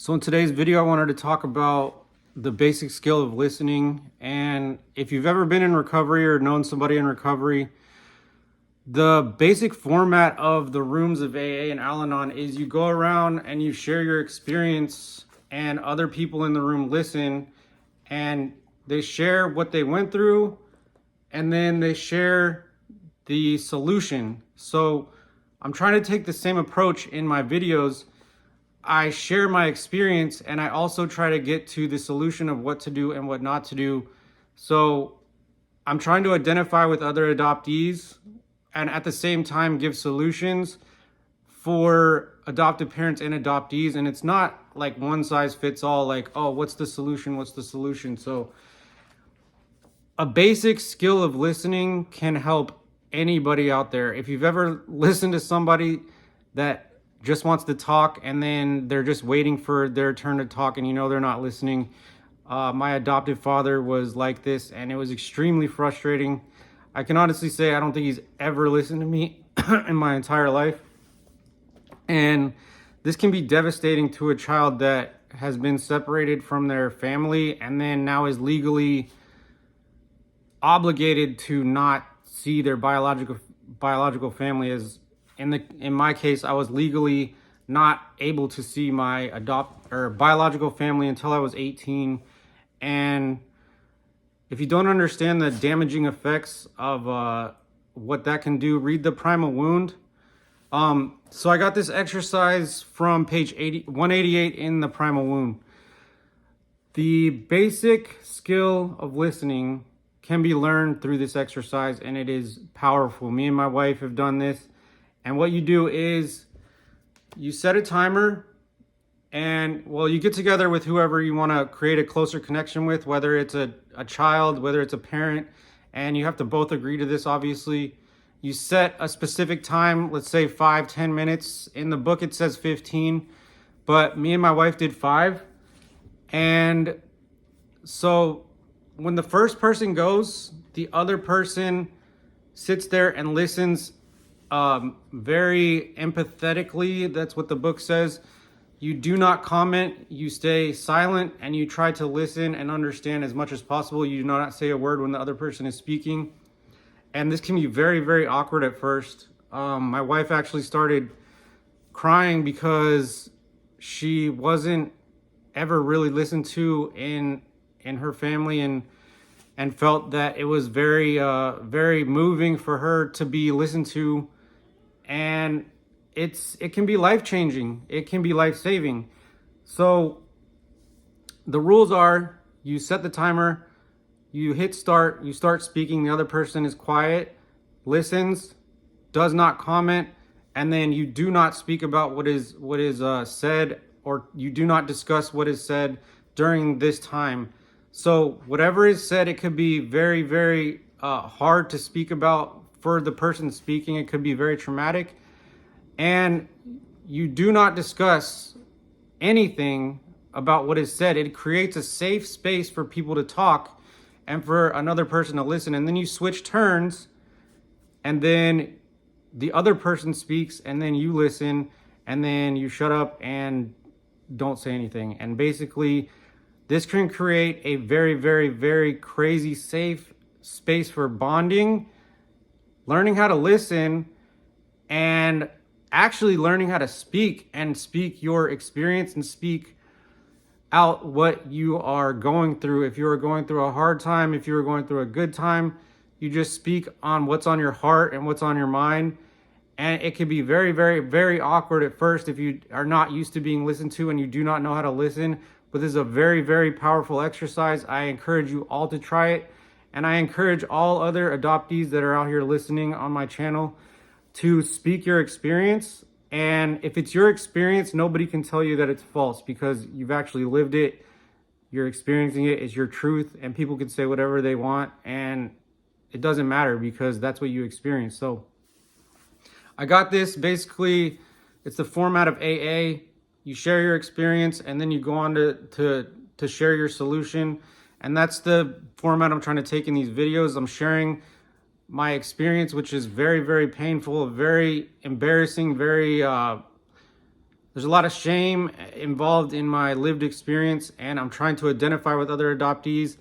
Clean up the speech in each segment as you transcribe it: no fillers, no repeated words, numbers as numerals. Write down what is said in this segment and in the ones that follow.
So in today's video, I wanted to talk about the basic skill of listening. And if you've ever been in recovery or known somebody in recovery, the basic format of the rooms of AA and Al-Anon is you go around and you share your experience, and other people in the room listen, and they share what they went through, and then they share the solution. So I'm trying to take the same approach in my videos. I share my experience, and I also try to get to the solution of what to do and what not to do. So I'm trying to identify with other adoptees and at the same time give solutions for adoptive parents and adoptees. And it's not like one size fits all, like, oh, what's the solution? What's the solution? So a basic skill of listening can help anybody out there. If you've ever listened to somebody that just wants to talk and then they're just waiting for their turn to talk and you know they're not listening. My adoptive father was like this, and it was extremely frustrating. I can honestly say I don't think he's ever listened to me in my entire life. And this can be devastating to a child that has been separated from their family and then now is legally obligated to not see their biological family. As in my case, I was legally not able to see my biological family until I was 18. And if you don't understand the damaging effects of what that can do, read the Primal Wound. So I got this exercise from page 188 in the Primal Wound. The basic skill of listening can be learned through this exercise, and it is powerful. Me and my wife have done this. And what you do is you set a timer, and you get together with whoever you want to create a closer connection with, whether it's a child, whether it's a parent, and you have to both agree to this, obviously. You set a specific time, let's say 5-10 minutes. In the book it says 15, but me and my wife did 5. And so when the first person goes, the other person sits there and listens very empathetically. That's what the book says. You do not comment, you stay silent, and you try to listen and understand as much as possible. You do not say a word when the other person is speaking. And this can be very, very awkward at first. My wife actually started crying because she wasn't ever really listened to in her family, and felt that it was very, very moving for her to be listened to. And it can be life-changing. It can be life-saving. So the rules are, you set the timer, you hit start, you start speaking, the other person is quiet, listens, does not comment, and then you do not speak about what is said, or you do not discuss what is said during this time. So whatever is said, it could be very, very hard to speak about for the person speaking. It could be very traumatic. And you do not discuss anything about what is said. It creates a safe space for people to talk and for another person to listen. And then you switch turns, and then the other person speaks, and then you listen, and then you shut up and don't say anything. And basically, this can create a very, very, very crazy safe space for bonding, learning how to listen, and actually learning how to speak your experience and speak out what you are going through. If you are going through a hard time, if you are going through a good time, you just speak on what's on your heart and what's on your mind. And it can be very, very, very awkward at first if you are not used to being listened to and you do not know how to listen. But this is a very, very powerful exercise. I encourage you all to try it. And I encourage all other adoptees that are out here listening on my channel to speak your experience. And if it's your experience, nobody can tell you that it's false, because you've actually lived it. You're experiencing it. It's your truth. And people can say whatever they want, and it doesn't matter because that's what you experience. So I got this. Basically, it's the format of AA. You share your experience, and then you go on to share your solution. And that's the format I'm trying to take in these videos. I'm sharing my experience, which is very, very painful, very embarrassing, very There's a lot of shame involved in my lived experience, and I'm trying to identify with other adoptees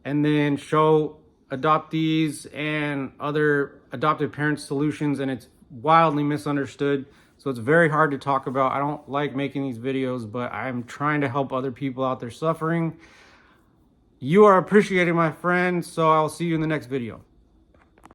and then show adoptees and other adoptive parents solutions, and it's wildly misunderstood. So it's very hard to talk about. I don't like making these videos, but I'm trying to help other people out there suffering. You are appreciated, my friend, so I'll see you in the next video.